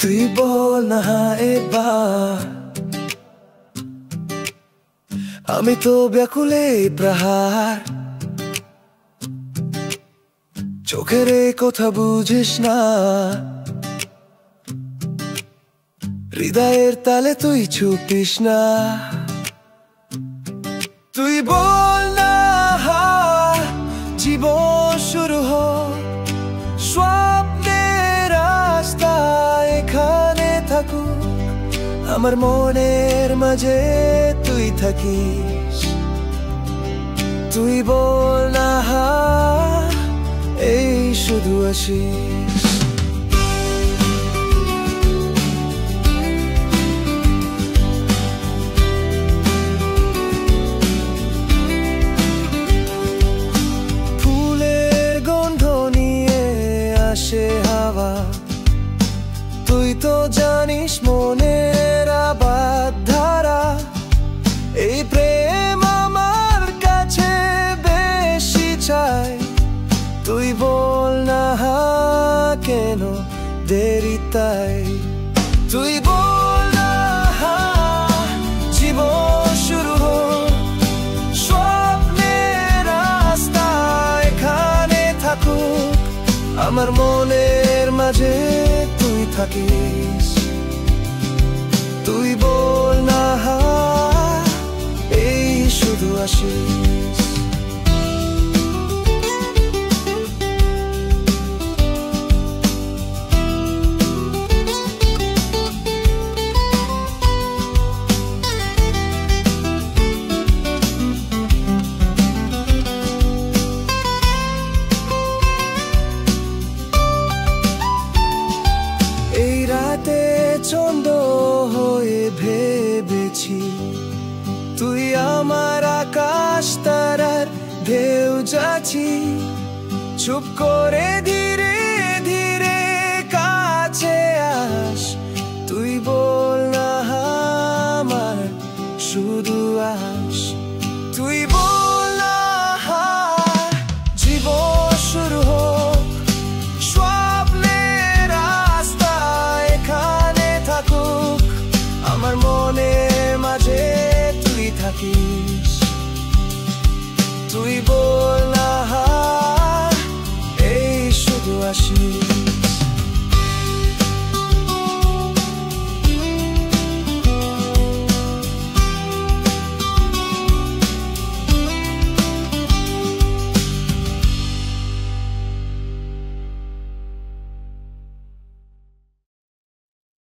তুই বল না এবার, আমি তো ব্যাকুলে প্রহার। চোখের এই কথা বুঝিস না, হৃদয়ের তালে তুই চুপিস না। তুই বল না জীবন শুরু হোক, স্বপ্নের রাস্তা এখানে থাকুক, আমার মনের মাঝে তুই থাকিস। তুই বল না এই শুধু আসিস। ফুলের গন্ধ নিয়ে আসে হাওয়া, তুই তো জানিস মনের আবাদ ধারা। এই প্রেম আমার কাছে বেশি চাই, তুই বল না কেন দেরি তাই। তুই বল না জীবন শুরু হোক, স্বপ্নের রাস্তা এখানে থাকুক, আমার মনের মাঝে তুই থাকিস। তুই বল না এই শুধু আসিস। এই রাতে চন্দ্র হয়ে ভেবেছি, তুই আমার আকাশ তারার ঢেউ যাচ্ছি। চুপ করে ধীরে